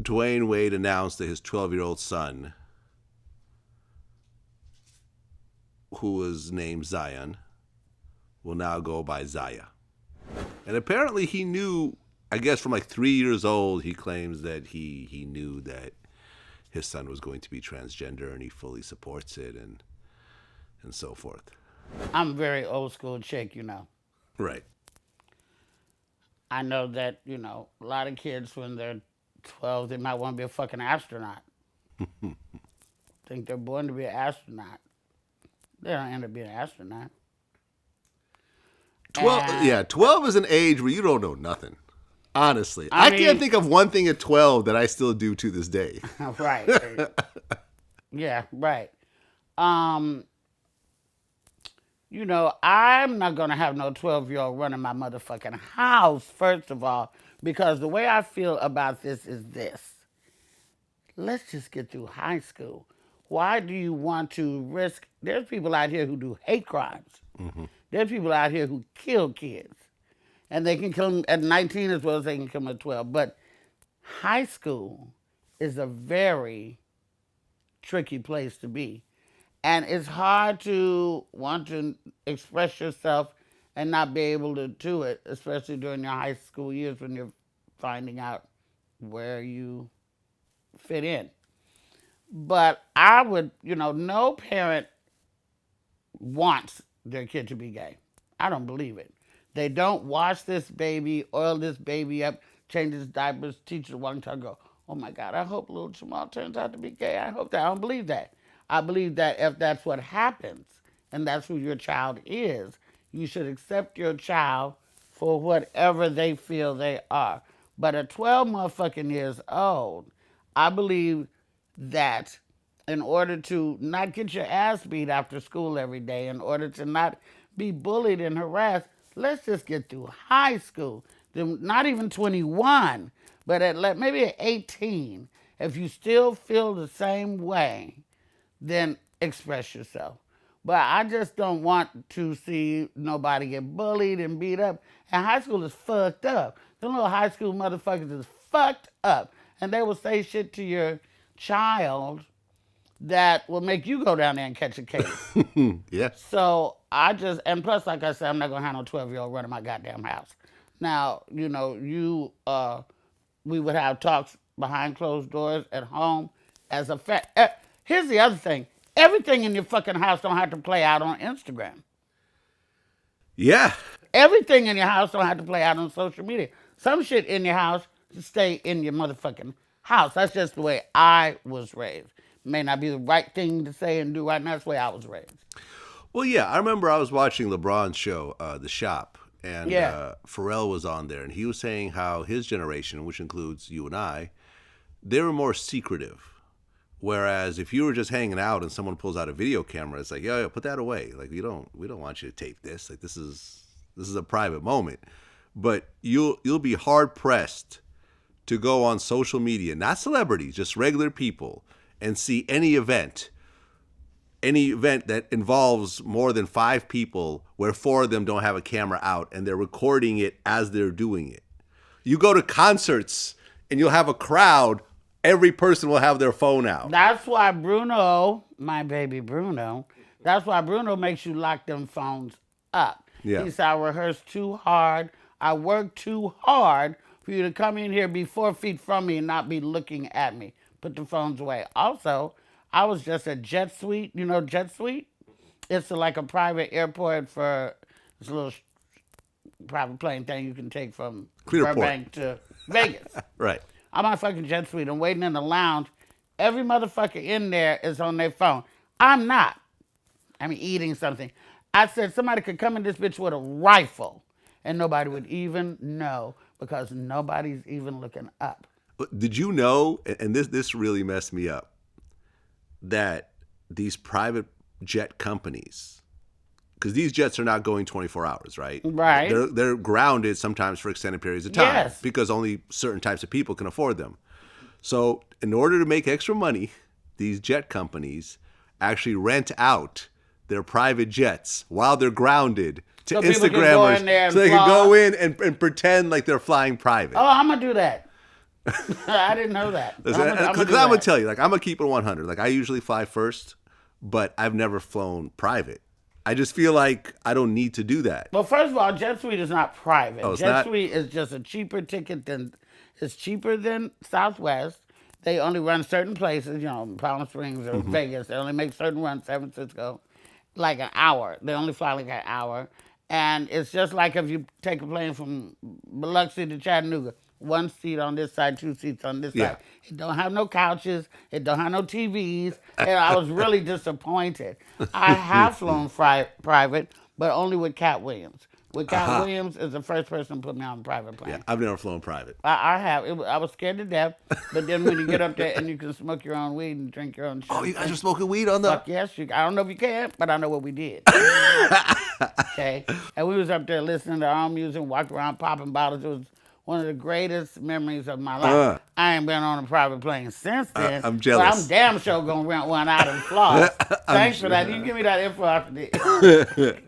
Dwyane Wade announced that his 12-year-old son, who was named Zion, will now go by Zaya. And apparently he knew, I guess from like 3 years old, he claims that he knew that his son was going to be transgender, and he fully supports it and so forth. I'm very old school chick, Right. I know that, a lot of kids when they're 12, they might want to be a fucking astronaut. Think they're born to be an astronaut. They don't end up being an astronaut. 12 is an age where you don't know nothing. Honestly. I I can't mean- think of one thing at 12 that I still do to this day. Right. Yeah, right. I'm not going to have no 12-year-old running my motherfucking house, first of all, because the way I feel about this is this. Let's just get through high school. Why do you want to risk? There's people out here who do hate crimes. Mm-hmm. There's people out here who kill kids. And they can kill them at 19 as well as they can kill them at 12. But high school is a very tricky place to be. And it's hard to want to express yourself and not be able to do it, especially during your high school years when you're finding out where you fit in. But I would, no parent wants their kid to be gay. I don't believe it. They don't wash this baby, oil this baby up, change his diapers, teach it one time, go, oh my God, I hope little Jamal turns out to be gay. I hope that. I don't believe that. I believe that if that's what happens and that's who your child is, you should accept your child for whatever they feel they are. But at 12 motherfucking years old, I believe that in order to not get your ass beat after school every day, in order to not be bullied and harassed, let's just get through high school. Then not even 21, but maybe at 18, if you still feel the same way, then express yourself. But I just don't want to see nobody get bullied and beat up. And high school is fucked up. Them little high school motherfuckers is fucked up. And they will say shit to your child that will make you go down there and catch a case. Yes. So and plus, like I said, I'm not going to have no 12-year-old running my goddamn house. Now, we would have talks behind closed doors at home as a fact. Here's the other thing. Everything in your fucking house don't have to play out on Instagram. Yeah. Everything in your house don't have to play out on social media. Some shit in your house should stay in your motherfucking house. That's just the way I was raised. May not be the right thing to say and do right now. That's the way I was raised. Well, yeah, I remember I was watching LeBron's show, The Shop, and Pharrell was on there, and he was saying how his generation, which includes you and I, they were more secretive. Whereas if you were just hanging out and someone pulls out a video camera, it's like, yo, put that away. Like we don't want you to tape this. Like this is a private moment. But you'll be hard pressed to go on social media, not celebrities, just regular people, and see any event that involves more than 5 people where 4 of them don't have a camera out and they're recording it as they're doing it. You go to concerts and you'll have a crowd. Every person will have their phone out. That's why Bruno, my baby Bruno, that's why Bruno makes you lock them phones up. Yeah. He said, I rehearsed too hard. I worked too hard for you to come in here, be 4 feet from me and not be looking at me. Put the phones away. Also, I was just at Jet Suite. You know Jet Suite? It's like a private airport for this little private plane thing you can take from Clearport. Burbank to Vegas. Right. I'm on fucking Jet Suite. I'm waiting in the lounge. Every motherfucker in there is on their phone. I'm not. I'm eating something. I said somebody could come in this bitch with a rifle and nobody would even know because nobody's even looking up. Did you know, and this really messed me up, that these private jet companies, because these jets are not going 24 hours, right? Right. They're grounded sometimes for extended periods of time Yes. because only certain types of people can afford them. So in order to make extra money, these jet companies actually rent out their private jets while they're grounded to So people can go Instagrammers in there and so they can fly. go in and pretend like they're flying private. Oh, I'm going to do that. I didn't know that. Because I'm gonna tell you, like, I'm gonna keep it 100. Like, I usually fly first, but I've never flown private. I just feel like I don't need to do that. Well, first of all, Jet Suite is not private. Oh, it's Jet not? Suite is just a cheaper ticket than it's cheaper than Southwest. They only run certain places, you know, Palm Springs or Vegas. They only make certain runs, San Francisco, like an hour. They only fly like an hour. And it's just like if you take a plane from Biloxi to Chattanooga. One seat on this side, two seats on this Yeah. side. It don't have no couches. It don't have no TVs. And I was really disappointed. I have flown private, but only with Cat Williams. With Cat Williams is the first person to put me on a private plane. Yeah, I've never flown private. I have. I was scared to death, but then when you get up there and you can smoke your own weed and drink your own shit. Oh, you guys are smoking weed on the... Fuck yes, I don't know if you can, but I know what we did. Okay? And we was up there listening to our own music, walking around popping bottles. It was one of the greatest memories of my life. I ain't been on a private plane since then. I'm jealous. But I'm damn sure going to rent one out and floss. Thanks for that. You give me that info after this.